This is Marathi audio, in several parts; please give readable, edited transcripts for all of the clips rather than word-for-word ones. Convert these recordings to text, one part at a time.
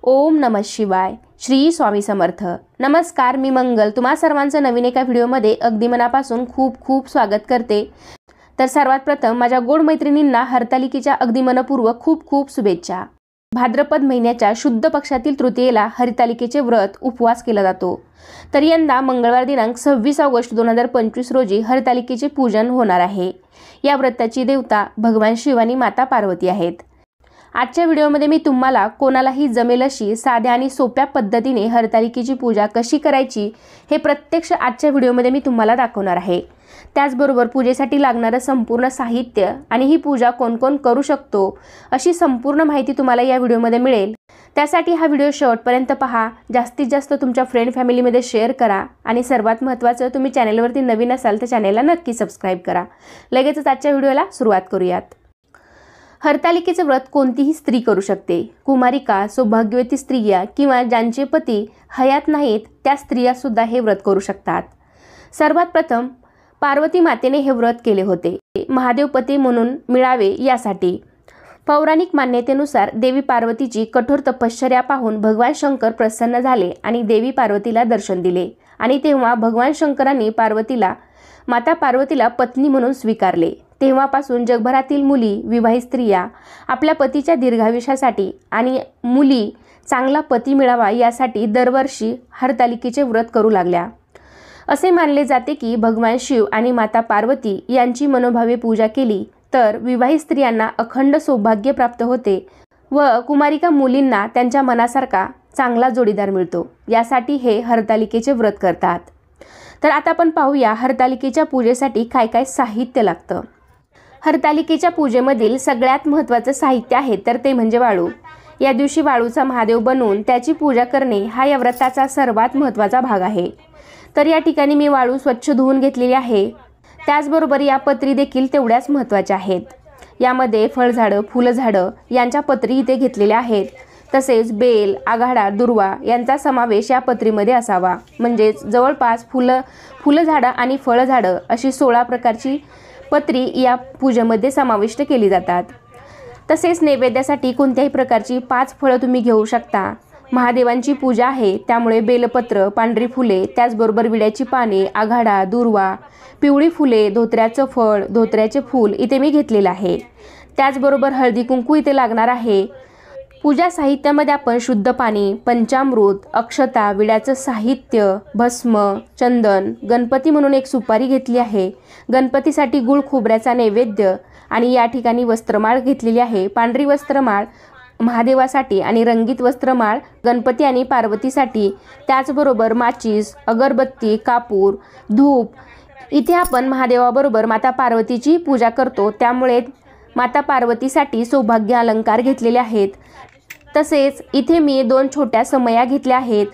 ओम नमः शिवाय. श्री स्वामी समर्थ. नमस्कार, मी मंगल तुम्हा सर्वांचं नवीन एका व्हिडिओमध्ये अगदी मनापासून खूप खूप स्वागत करते. तर सर्वात प्रथम माझ्या गोड मैत्रिणींना हरतालिकेच्या अगदी मनपूर्वक खूप खूप शुभेच्छा. भाद्रपद महिन्याच्या शुद्ध पक्षातील तृतीयेला हरतालिकेचे व्रत उपवास केला जातो. तर यंदा मंगळवार दिनांक 26 ऑगस्ट 2025 रोजी हरतालिकेचे पूजन होणार आहे. या व्रताची देवता भगवान शिव आणि माता पार्वती आहेत. आजच्या व्हिडिओमध्ये मी तुम्हाला कोणालाही जमेल अशी साध्या आणि सोप्या पद्धतीने हरतालिकेची पूजा कशी करायची हे प्रत्यक्ष आजच्या व्हिडिओमध्ये मी तुम्हाला दाखवणार आहे. त्याचबरोबर पूजेसाठी लागणारे संपूर्ण साहित्य आणि ही पूजा कोण कोण करू शकतो अशी संपूर्ण माहिती तुम्हाला या व्हिडिओमध्ये मिळेल. त्यासाठी हा व्हिडिओ शेवटपर्यंत पहा. जास्तीत जास्त तुमच्या फ्रेंड फॅमिलीमध्ये शेअर करा आणि सर्वात महत्त्वाचं, तुम्ही चॅनलवरती नवीन असाल तर चॅनलला नक्की सबस्क्राईब करा. लगेचच आजच्या व्हिडिओला सुरुवात करूयात. हरतालिकेचे व्रत कोणतीही स्त्री करू शकते. कुमारिका, सौभाग्यवती स्त्रिया किंवा ज्यांचे पती हयात नाहीत त्या स्त्रिया सुद्धा हे व्रत करू शकतात. सर्वात प्रथम पार्वती मातेने हे व्रत केले होते, महादेव पती म्हणून मिळावे यासाठी. पौराणिक मान्यतेनुसार देवी पार्वतीची कठोर तपश्चर्या पाहून भगवान शंकर प्रसन्न झाले आणि देवी पार्वतीला दर्शन दिले आणि तेव्हा भगवान शंकरांनी माता पार्वतीला पत्नी म्हणून स्वीकारले. तेव्हापासून जगभरातील मुली, विवाहित स्त्रिया आपल्या पतीच्या दीर्घायुष्यासाठी आणि मुली चांगला पती मिळावा यासाठी दरवर्षी हरतालिकेचे व्रत करू लागल्या. असे मानले जाते की भगवान शिव आणि माता पार्वती यांची मनोभावे पूजा केली तर विवाहित स्त्रियांना अखंड सौभाग्य प्राप्त होते व कुमारिका मुलींना त्यांच्या मनासारखा चांगला जोडीदार मिळतो. यासाठी हे हरतालिकेचे व्रत करतात. तर आता आपण पाहूया हरतालिकेच्या पूजेसाठी काय काय साहित्य लागतं. हरतालिकेच्या पूजेमधील सगळ्यात महत्त्वाचं साहित्य आहे तर ते म्हणजे वाळू. या दिवशी वाळूचा महादेव बनवून त्याची पूजा करणे हा या व्रताचा सर्वात महत्त्वाचा भाग आहे. तर या ठिकाणी मी वाळू स्वच्छ धुवून घेतलेली आहे. त्याचबरोबर या पत्री देखील तेवढ्याच महत्त्वाच्या आहेत. यामध्ये फळझाडं, फुलझाडं यांच्या पत्री इथे घेतलेल्या आहेत. तसेच बेल, आघाडा, दुर्वा यांचा समावेश या पत्रीमध्ये असावा. म्हणजेच जवळपास फुलझाडं आणि फळझाडं अशी 16 प्रकारची पत्री या पूजेमध्ये समाविष्ट केली जातात. तसेच नैवेद्यासाठी कोणत्याही प्रकारची 5 फळं तुम्ही घेऊ शकता. महादेवांची पूजा आहे त्यामुळे बेलपत्र, पांढरी फुले, त्याचबरोबर विड्याची पाने, आघाडा, दुर्वा, पिवळी फुले, धोत्र्याचं फळ, धोत्र्याचे फूल इथे मी घेतलेलं आहे. त्याचबरोबर हळदी कुंकू इथे लागणार आहे. पूजा साहित्यामध्ये आपण शुद्ध पाणी, पंचामृत, अक्षता, विड्याचं साहित्य, भस्म, चंदन, गणपती म्हणून एक सुपारी घेतली आहे. गणपतीसाठी गुळ खोबऱ्याचा नैवेद्य आणि या ठिकाणी वस्त्रमाळ घेतलेली आहे. पांढरी वस्त्रमाळ महादेवासाठी आणि रंगीत वस्त्रमाळ गणपती आणि पार्वतीसाठी. त्याचबरोबर माचीस, अगरबत्ती, कापूर, धूप. इथे आपण महादेवाबरोबर माता पार्वतीची पूजा करतो त्यामुळे माता पार्वतीसाठी सौभाग्य अलंकार घेतलेले आहेत. तसेच इथे मी 2 छोट्या समया घेतल्या आहेत.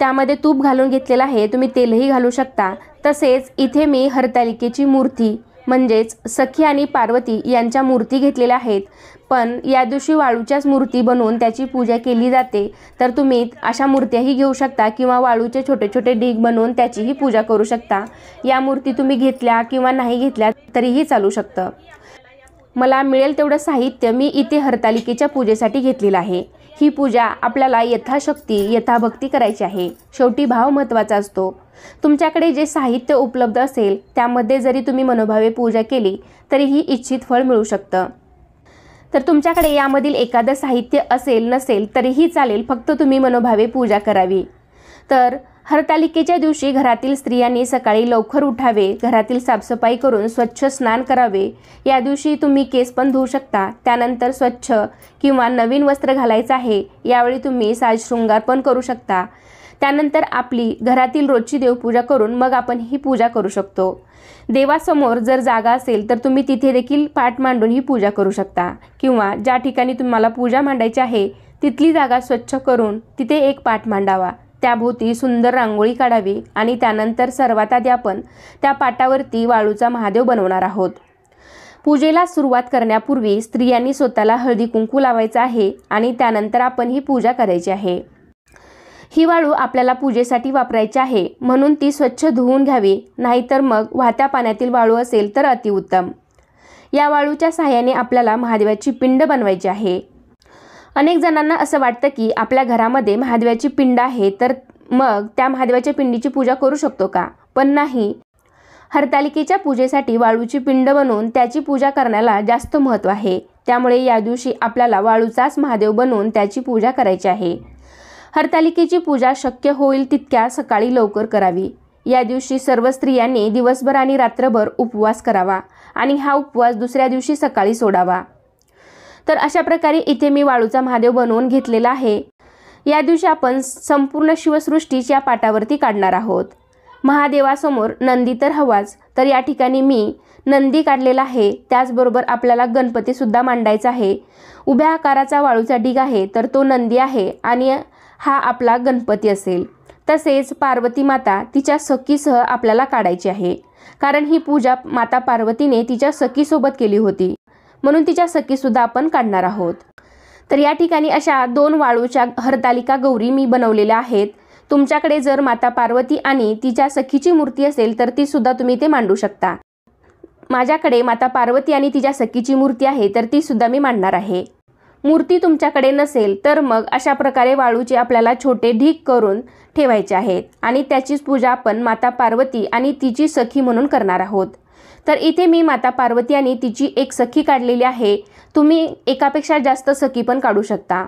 त्यामध्ये तूप घालून घेतलेलं आहे, तुम्ही तेलही घालू शकता. तसेच इथे मी हरतालिकेची मूर्ती म्हणजेच सखी आणि पार्वती यांच्या मूर्ती घेतलेल्या आहेत. पण या दिवशी वाळूच्याच मूर्ती बनवून त्याची पूजा केली जाते. तर तुम्ही अशा मूर्त्याही घेऊ शकता किंवा वाळूचे छोटे छोटे ढीग बनवून त्याचीही पूजा करू शकता. या मूर्ती तुम्ही घेतल्या किंवा नाही घेतल्या तरीही चालू शकतं. मला मिळेल तेवढं साहित्य मी इथे हरतालिकेच्या पूजेसाठी घेतलेलं आहे. ही पूजा आपल्याला यथाशक्ती यथाभक्ती करायची आहे. शेवटी भाव महत्त्वाचा असतो. तुमच्याकडे जे साहित्य उपलब्ध असेल त्यामध्ये जरी तुम्ही मनोभावे पूजा केली तरीही इच्छित फळ मिळू शकतं. तर तुमच्याकडे यामधील एखादं साहित्य असेल नसेल तरीही चालेल, फक्त तुम्ही मनोभावे पूजा करावी. तर हरतालिकेच्या दिवशी घरातील स्त्रियांनी सकाळी लवकर उठावे, घरातील साफसफाई करून स्वच्छ स्नान करावे. या दिवशी तुम्ही केस पण धुवू शकता. त्यानंतर स्वच्छ किंवा नवीन वस्त्र घालायचं आहे. यावेळी तुम्ही साज शृंगार पण करू शकता. त्यानंतर आपली घरातील रोजची देवपूजा करून मग आपण ही पूजा करू शकतो. देवासमोर जर जागा असेल तर तुम्ही तिथे देखील पाट मांडून ही पूजा करू शकता किंवा ज्या ठिकाणी तुम्हाला पूजा मांडायची आहे तिथली जागा स्वच्छ करून तिथे एक पाट मांडावा. त्याभोवती सुंदर रांगोळी काढावी आणि त्यानंतर सर्वात आधी आपण त्या पाटावरती वाळूचा महादेव बनवणार आहोत. पूजेला सुरुवात करण्यापूर्वी स्त्रियांनी स्वतःला हळदी कुंकू लावायचं आहे आणि त्यानंतर आपण ही पूजा करायची आहे. ही वाळू आपल्याला पूजेसाठी वापरायची आहे म्हणून ती स्वच्छ धुवून घ्यावी. नाहीतर मग वाहत्या पाण्यातील वाळू असेल तर अतिउत्तम. या वाळूच्या साहाय्याने आपल्याला महादेवाची पिंड बनवायची आहे. अनेक जणांना असं वाटतं की आपल्या घरामध्ये महादेवाची पिंड आहे, तर मग त्या महादेवाच्या पिंडीची पूजा करू शकतो का? पण नाही. हरतालिकेच्या पूजेसाठी वाळूची पिंड बनवून त्याची पूजा करण्याला जास्त महत्त्व आहे. त्यामुळे या दिवशी आपल्याला वाळूचाच महादेव बनवून त्याची पूजा करायची आहे. हरतालिकेची पूजा शक्य होईल तितक्या सकाळी लवकर करावी. या दिवशी सर्व स्त्रियांनी दिवसभर आणि रात्रभर उपवास करावा आणि हा उपवास दुसऱ्या दिवशी सकाळी सोडावा. तर अशा प्रकारे इथे मी वाळूचा महादेव बनवून घेतलेला आहे. या दिवशी आपण संपूर्ण शिवसृष्टीच्या पाटावरती काढणार आहोत. महादेवासमोर नंदी तर हवाच, तर या ठिकाणी मी नंदी काढलेला आहे. त्याचबरोबर आपल्याला गणपतीसुद्धा मांडायचा आहे. उभ्या आकाराचा वाळूचा ढीग आहे, तर तो नंदी आहे आणि हा आपला गणपती असेल. तसेच पार्वती माता तिच्या सखीसह आपल्याला काढायची आहे, कारण ही पूजा माता पार्वतीने तिच्या सखीसोबत केली होती, म्हणून तिच्या सखीसुद्धा आपण काढणार आहोत. तर या ठिकाणी अशा 2 वाळूच्या हरतालिका गौरी मी बनवलेल्या आहेत. तुमच्याकडे जर माता पार्वती आणि तिच्या सखीची मूर्ती असेल तर ती सुद्धा तुम्ही ते मांडू शकता. माझ्याकडे माता पार्वती आणि तिच्या सखीची मूर्ती आहे, तर ती सुद्धा मी मांडणार आहे. मूर्ती तुमच्याकडे नसेल तर मग अशा प्रकारे वाळूचे आपल्याला छोटे ढीग करून ठेवायचे आहेत आणि त्याचीच पूजा आपण माता पार्वती आणि तिची सखी म्हणून करणार आहोत. तर इथे मी माता पार्वती आणि तिची एक सखी काढलेली आहे. तुम्ही एकापेक्षा जास्त सखी पण काढू शकता.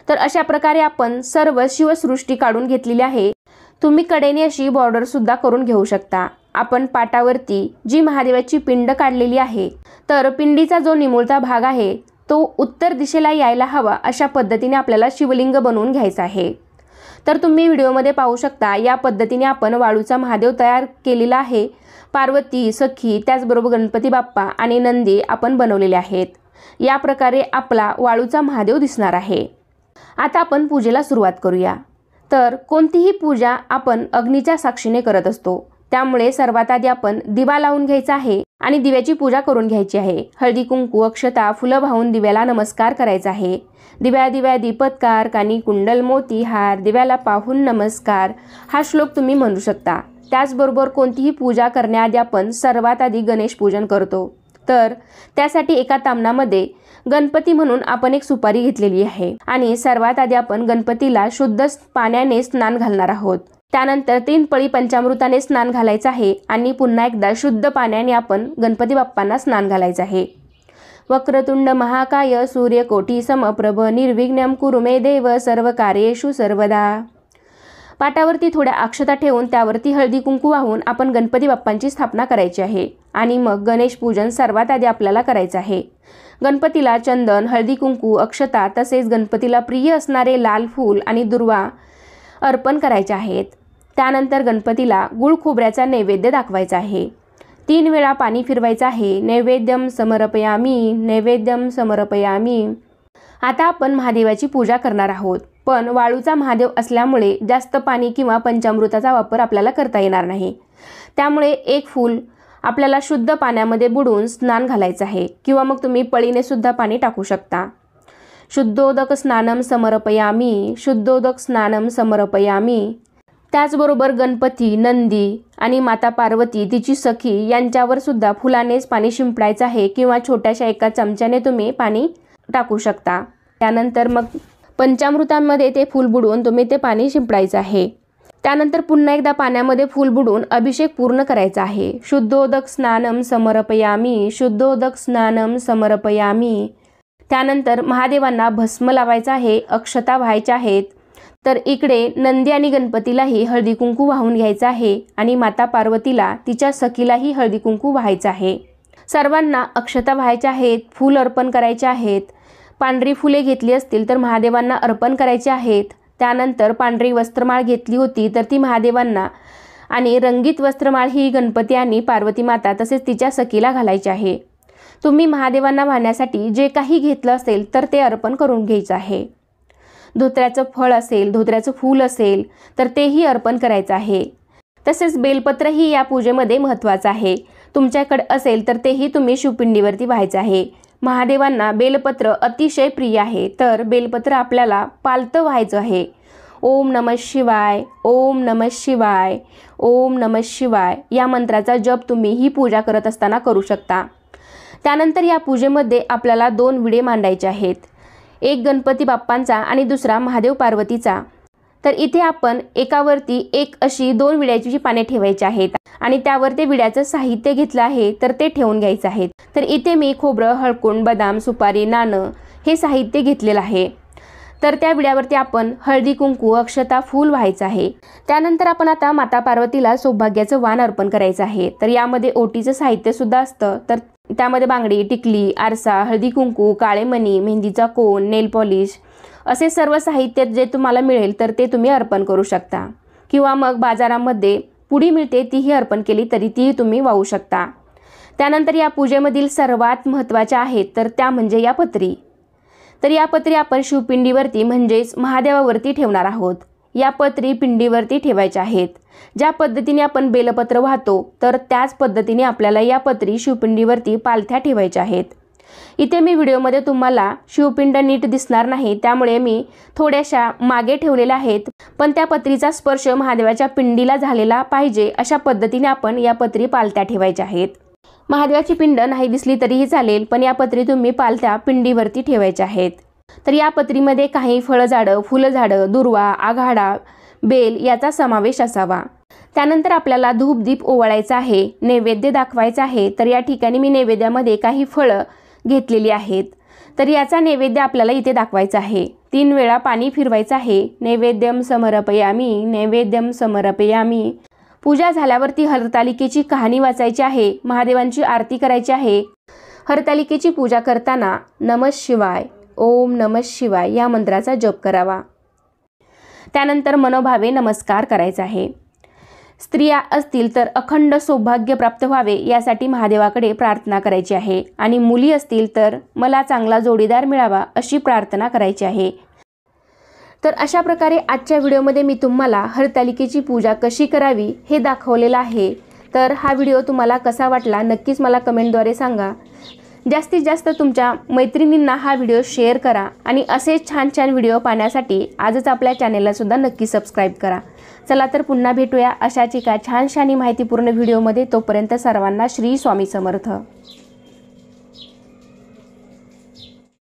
तर अशा प्रकारे आपण सर्व शिवसृष्टी काढून घेतलेली आहे. तुम्ही कडेने अशी बॉर्डर सुद्धा करून घेऊ शकता. आपण पाटावरती जी महादेवाची पिंड काढलेली आहे, तर पिंडीचा जो निमुळता भाग आहे तो उत्तर दिशेला यायला हवा, अशा पद्धतीने आपल्याला शिवलिंग बनवून घ्यायचा आहे. तर तुम्ही व्हिडिओमध्ये पाहू शकता, या पद्धतीने आपण वाळूचा महादेव तयार केलेला आहे. पार्वती, सखी, त्याचबरोबर गणपती बाप्पा आणि नंदी आपण बनवलेले आहेत. या प्रकारे आपला वाळूचा महादेव दिसणार आहे. आता आपण पूजेला सुरुवात करूया. तर कोणतीही पूजा आपण अग्नीच्या साक्षीने करत असतो, त्यामुळे सर्वात आधी आपण दिवा लावून घ्यायचा आहे आणि दिव्याची पूजा करून घ्यायची आहे. हळदी कुंकू, अक्षता, फुलं वाहून दिव्याला नमस्कार करायचा आहे. दिव्या दिव्या दीपत्कार, कानी कुंडल मोती हार, दिव्याला पाहून नमस्कार, हा श्लोक तुम्ही म्हणू शकता. त्याचबरोबर कोणतीही पूजा करण्याआधी आपण सर्वात आधी गणेश पूजन करतो. तर त्यासाठी एका तामणामध्ये गणपती म्हणून आपण एक सुपारी घेतलेली आहे आणि सर्वात आधी आपण गणपतीला शुद्ध पाण्याने स्नान घालणार आहोत. त्यानंतर 3 पळी पंचामृताने स्नान घालायचं आहे आणि पुन्हा एकदा शुद्ध पाण्याने आपण गणपती बाप्पांना स्नान घालायचं आहे. वक्रतुंड महाकाय सूर्यकोटी समप्रभ निर्विघ्नं कुरु मे देव सर्व कार्येषु सर्वदा. पाटावरती थोड्या अक्षता ठेवून त्यावरती हळदी कुंकू वाहून आपण गणपती बाप्पांची स्थापना करायची आहे आणि मग गणेश पूजन सर्वात आधी आपल्याला करायचं आहे. गणपतीला चंदन, हळदी कुंकू, अक्षता तसेच गणपतीला प्रिय असणारे लाल फूल आणि दुर्वा अर्पण करायचे आहेत. त्यानंतर गणपतीला गुळ खोबऱ्याचा नैवेद्य दाखवायचा आहे. 3 वेळा पाणी फिरवायचं आहे. नैवेद्यम समर्पयामी, नैवेद्यम समर्पयामी. आता आपण महादेवाची पूजा करणार आहोत, पण वाळूचा महादेव असल्यामुळे जास्त पाणी किंवा पंचामृताचा वापर आपल्याला करता येणार नाही. त्यामुळे 1 फूल आपल्याला शुद्ध पाण्यामध्ये बुडवून स्नान घालायचं आहे किंवा मग तुम्ही पळीने सुद्धा पाणी टाकू शकता. शुद्धोदक स्नानम समर्पयामी, शुद्धोदक स्नानम समर्पयामी. त्याचबरोबर गणपती, नंदी आणि माता पार्वती तिची सखी यांच्यावर सुद्धा फुलानेच पाणी शिंपडायचं आहे किंवा छोट्याशा एका चमच्याने तुम्ही पाणी टाकू शकता. त्यानंतर मग पंचामृतांमध्ये ते फूल बुडवून तुम्ही ते पाणी शिंपडायचं आहे. त्यानंतर पुन्हा एकदा पाण्यामध्ये फूल बुडवून अभिषेक पूर्ण करायचा आहे. शुद्धोदक स्नानम समर्पयामी, शुद्धोदक स्नानम समर्पयामी. त्यानंतर महादेवांना भस्म लावायचा आहे, अक्षता व्हायच्या आहेत. तर इकडे नंदी आणि गणपतीलाही हळदी कुंकू वाहून घ्यायचं आहे आणि माता पार्वतीला तिच्या सखीलाही हळदी कुंकू व्हायचं आहे. सर्वांना अक्षता व्हायच्या आहेत, फूल अर्पण करायचे आहेत. पांढरी फुले घेतली असतील तर महादेवांना अर्पण करायचे आहेत. त्यानंतर पांढरी वस्त्रमाळ घेतली होती तर ती महादेवांना आणि रंगीत वस्त्रमाळ ही गणपती आणि पार्वती माता तसेच तिच्या सखीला घालायची आहे. तुम्ही महादेवांना वाहण्यासाठी जे काही घेतलं असेल तर ते अर्पण करून घ्यायचं आहे. धोत्र्याचं फळ असेल, धोत्र्याचं फूल असेल तर तेही अर्पण करायचं आहे. तसेच बेलपत्रही या पूजेमध्ये महत्त्वाचं आहे. तुमच्याकडे असेल तर तेही तुम्ही शिवपिंडीवरती व्हायचं आहे. महादेवांना बेलपत्र अतिशय प्रिय आहे, तर बेलपत्र आपल्याला पालतं व्हायचं आहे. ओम नमः शिवाय, ओम नमः शिवाय, ओम नमः शिवाय या मंत्राचा जप तुम्ही ही पूजा करत असताना करू शकता. त्यानंतर या पूजेमध्ये आपल्याला 2 विडे मांडायचे आहेत. एक गणपती बाप्पांचा आणि दुसरा महादेव पार्वतीचा। तर इथे आपण एकावरती एक अशी 2 विड्याची पाने ठेवायची आहेत आणि त्यावर ते विड्याचं साहित्य घेतलं आहे तर ते ठेवून घ्यायचं आहे। तर इथे मी खोबरं, हळकुंड, बदाम, सुपारी, नाणं हे साहित्य घेतलेलं आहे। तर त्या विड्यावरती आपण हळदी, कुंकू, अक्षता, फूल व्हायचं आहे। त्यानंतर आपण आता माता पार्वतीला सौभाग्याचं वाण अर्पण करायचं आहे। तर यामध्ये ओटीचं साहित्य सुद्धा असतं। तर त्यामध्ये बांगडी, टिकली, आरसा, हळदी, कुंकू, काळे मणी, मेहंदीचा कोन, नेल पॉलिश असे सर्व साहित्य जे तुम्हाला मिळेल तर ते तुम्ही अर्पण करू शकता किंवा मग बाजारामध्ये पुडी मिळते तीही अर्पण केली तरी ती तुम्ही वाहू शकता। त्यानंतर या पूजेमधील सर्वात महत्त्वाच्या आहेत तर त्या म्हणजे या पत्री। तर या पत्री आपण शिवपिंडीवरती म्हणजेच महादेवावरती ठेवणार आहोत। या पत्री पिंडीवरती ठेवायच्या आहेत। ज्या पद्धतीने आपण बेलपत्र वाहतो तर त्याच पद्धतीने आपल्याला या पत्री शिवपिंडीवरती पालथ्या ठेवायच्या आहेत। इथे मी व्हिडिओमध्ये तुम्हाला शिवपिंड नीट दिसणार नाही त्यामुळे मी थोड्याशा मागे ठेवलेल्या आहेत, पण त्या पत्रीचा स्पर्श महादेवाच्या पिंडीला झालेला पाहिजे अशा पद्धतीने आपण या पत्री पालथ्या ठेवायच्या आहेत। महादेवाची पिंड नाही दिसली तरीही चालेल, पण या पत्री तुम्ही पालथ्या पिंडीवरती ठेवायच्या आहेत। तर या पत्रीमध्ये काही फळझाडं, फुलझाडं, दुर्वा, आघाडा, बेल याचा समावेश असावा। त्यानंतर आपल्याला धूप दीप ओवाळायचा आहे, नैवेद्य दाखवायचा आहे। तर या ठिकाणी मी नैवेद्यामध्ये काही फळं घेतलेली आहेत। तर याचा नैवेद्य आपल्याला इथे दाखवायचा आहे। 3 वेळा पाणी फिरवायचं आहे। नैवेद्यम समर्पयामी, नैवेद्यम समर्पयामी। पूजा झाल्यावरती हरतालिकेची कहाणी वाचायची आहे, महादेवांची आरती करायची आहे। हरतालिकेची पूजा करताना नमः शिवाय, ओम नमः शिवाय या मंत्राचा जप करावा। त्यानंतर मनोभावे नमस्कार करायचा आहे। स्त्रिया असतील तर अखंड सौभाग्य प्राप्त व्हावे यासाठी महादेवाकडे प्रार्थना करायची आहे आणि मुली असतील तर मला चांगला जोडीदार मिळावा अशी प्रार्थना करायची आहे। तर अशा प्रकारे आजच्या व्हिडिओमध्ये मी तुम्हाला हरतालिकेची पूजा कशी करावी हे दाखवलेलं आहे। तर हा व्हिडिओ तुम्हाला कसा वाटला नक्कीच मला कमेंटद्वारे सांगा। जास्तीत जास्त तुमच्या मैत्रिणींना हा व्हिडिओ शेअर करा आणि असेच छान छान व्हिडिओ पाहण्यासाठी आजच आपल्या चॅनेलला सुद्धा नक्की सबस्क्राईब करा। चला तर पुन्हा भेटूया अशाच एका छानशा आणि माहितीपूर्ण व्हिडिओमध्ये। तोपर्यंत सर्वांना श्री स्वामी समर्थ।